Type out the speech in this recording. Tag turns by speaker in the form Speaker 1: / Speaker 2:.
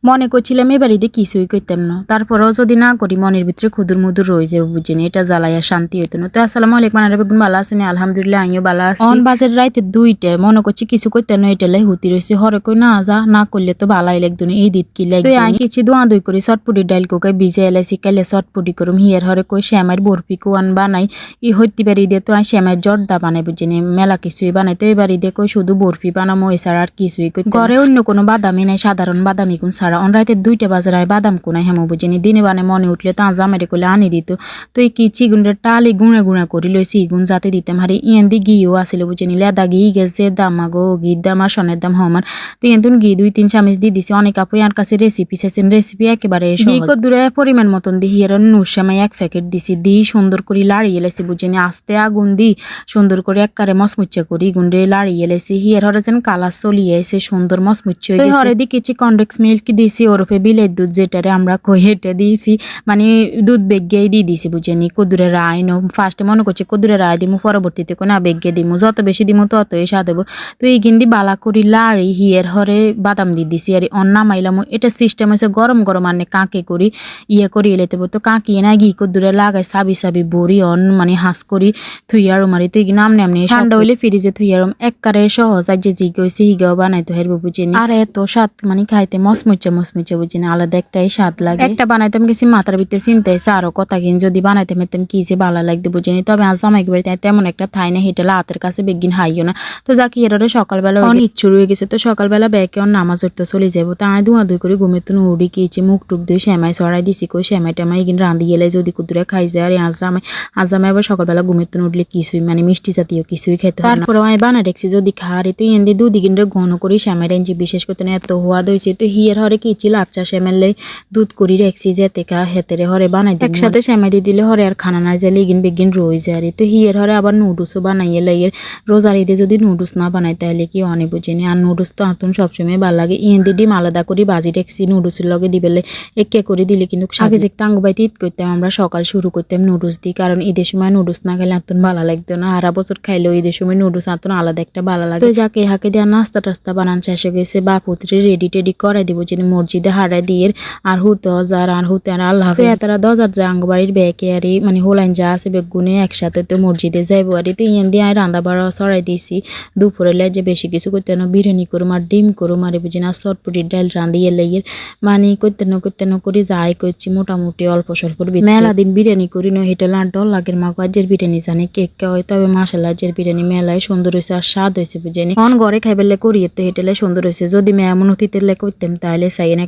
Speaker 1: মনে করছিলাম এ বাড়িতে কিছুই করতাম না, তারপরেও যদি না করি মনের ভিতরে ক্ষুদুর মুদুর রয়ে যাবে, বুঝিনি এটা জ্বালাইয়া শান্তি হইতো না। তো আসসালামু আলাইকুম, আনারা বেগুন ভালো আছেন? আলহামদুলিল্লাহ আমিও ভালো আছি। অন বাজের রাইতে 2টা, মনে করছি কিছু করতে না, এটা লাই হুতি রয়েছে। হরে কই না যা না করলে তো ভালাই লাগতো না, এই দিত কি লাগতো। আই কিছু দোয়া দই করি চটপুটি ডাইল কোকাই ভিজে এলাইছি, কাইলে চটপুটি করুম। হিয়ার হরে কই শ্যামার বরফি কোয়ান বানাই, ই হইতে বাড়ি দিয়ে তো শ্যামার জর্দা বানাই, বুঝিনি মেলা কিছুই বানাই। তো এই বাড়ি দিয়ে কই শুধু বরফি বানামো, এছাড়া আর কিছুই কই ঘরে অন্য কোনো বাদামি নাই, সাধারণ বাদামি কোন ছাড়া। অন রাইতে 2টা বাজার হয় বাদাম কোনায় হেমো, বুঝিনি দিনে বানে মনে উঠলে তা জামাইরে করলে আনি দিত। তো এই কি চিগুনের টালি গুঁড়া গুঁড়া করি লইছি, ইগুন যাতে দিতাম। হারি ইয়ান্দি ঘিও আসলে, বুঝিনি লেদা ঘি গেছে দাম, আগো ঘির দাম আর সনের দাম হমান। তো ইয়ান্তুন ঘি 2-3 চামচ দিয়ে দিছি। অনেক আপু আর কাছে রেসিপি চাইছেন, রেসিপি একেবারে ঘি দূরে পরিমাণ মতন দি হিয়ার নুর সেমাই 1 প্যাকেট দিছি, দি সুন্দর করে লাড়িয়ে লাইছি, বুঝিনি আস্তে আগুন দি সুন্দর করে একবারে মসমুচ্চা করি গুন্ডে লাড়িয়ে লাইছি। হিয়ার হরে যেন কালার চলিয়ে এসে সুন্দর মসমুচ্চা হয়ে গেছে। হরে দি কিছু কনডেক্স মিল্ক দিছি, ওরফে বিলের দুধ যেটারে আমরা কই হেঁটে দিয়েছি, মানে দুধ বেগেই দিয়ে দিছি, বুঝিনি কদুরে রায় নো। ফার্স্টে মনে করছি কদুরে রায় দিমু, পরবর্তীতে কোনো বেগে দিমু, যত বেশি দিমু ততই স্বাদ দেবো। তো এই গিন্দি বালা করি লাড়ি হিয়ার হরে বাদাম দিয়ে দিছি আর অন্না মাইলাম। এটা সিস্টেম হয়েছে গরম গরম আনে কাঁকে করি ইয়ে করি এলেতে তো কাঁকিয়ে না ঘি কদুরে লাগাই সাবি সাবি বড়ি অন মানে হাঁস করি থুইয়ারো মারি। তো নামনে আমনি ঠান্ডা হইলে ফ্রিজে থুইয়ারম একবারে সহজ। আর যে জি গেছে হিগাও বানাইতে হারবো, বুঝিনি আর এত স্বাদ মানে খাইতে মসমুচা মসমুচা, বুঝিনি আলাদা একটাই স্বাদ লাগে। একটা বানাইতাম গেছি মাথার ভিতরে চিন্তা হয়েছে আরো কথা কিন যদি বানাইতে মেতাম কি যে ভালো লাগতো, বুঝিনি। তবে আজ জামাইকে বাড়িতে তেমন একটা থাই না, হেঁটেলা হাতের কাছে বেগিন হাইও না। তো যাকে এররে সকালবেলা ইচ্ছু রয়ে গেছে, তো সকালবেলা ব্যাগে অন নামাজ উঠতে চলে যাবো। তা আমি ধোয়া ধুই করে ঘুমের তো উড়ি কিয়েছি, মুখ টুক দিয়ে শ্যামাই সরাই দিছি, কই শ্যামাই টামাই এগিন রাঁধি গেলে যদি কুদুরে খাই যায়। আর আজ জামাই আবার সকালবেলা ঘুমের তো উঠলে কিছুই মানে মিষ্টি জাতীয় কিছুই খেতে হয়। তারপরে আমি বানা দেখছি যদি খাওয়ারি তো এনে দুদিন ঘন করি শ্যামাই রেঞ্জি বিশেষ করতে না এত হওয়া হয়েছে। তো হিয়ার হরে কি ছিল আচ্ছা শ্যামেলে দুধ করি রেখছি যেতে কা হেতেরে হরে বানাই দিই একসাথে শ্যামাই দিয়ে দিলে হরে আর খানা না যাইলে এগিন বেগিন রয়ে যায়। তো হিয়ার হরে আবার নুডলসও বানাইয়ে লাগে, রোজার ঈদে যদি নুডলস না বানাই তাহলে কি অনেক বুঝিনি। আর নুডলস তো আতুন সবসময় ভালো লাগে। ইন্দি ডিম আলাদা করি বাজি রেখছি, নুডলসের লগে দিবেলে একে করে দিলে কিন্তু আগে যে টাঙ্গু বাইতে ঈদ করতাম আমরা সকাল শুরু করতাম নুডলস দিই, কারণ ঈদের সময় নুডলস না খেলে আতুন ভালো লাগতো না। হারা বছর খাইলেও ঈদের সময় নুডলস আতুন আলাদা একটা ভালো লাগে। তো যাকে হাকে দেওয়া নাস্তা টাস্তা বানান শেষ হয়ে গেছে, বা পুত্রে রেডি টেডি করে দিব যিনি মসজিদে হারাই দিয়ে আর হুতে হাজার আর হুতে আর আল্লাহ তারা 10,000 যা আঙ্গবাড়ির ব্যাগে আর মানে হোলাইন যা আছে বেগুনে একসাথে তো মসজিদে যাইবো। আর তো ইয়ান দিয়ে রান্না বাড়া ছড়াই দিয়েছি। দুপুরে যে বেশি কিছু করতে না, বিরিয়ানি করুম আর ডিম করুম আর বুঝি না চটপটির ডাল রাঁধিয়ে লেগে মানে করতে না করি যাই করছি মোটামুটি অল্প স্বল্প। মেলা দিন বিরিয়ানি করি না, হেঁটে ডল লাগের মা কাজের বিরিয়ানি জানি কেক হয়, তবে মাসাল্লাহ যে বিরিয়ানি মেলায় সুন্দর হয়েছে আর স্বাদ হয়েছে, বুঝিনি অন ঘরে খাইবেলে করি তো হেঁটেলে সুন্দর হয়েছে। যদি মেয়ে এমন অতীতের করতাম তাহলে চাই না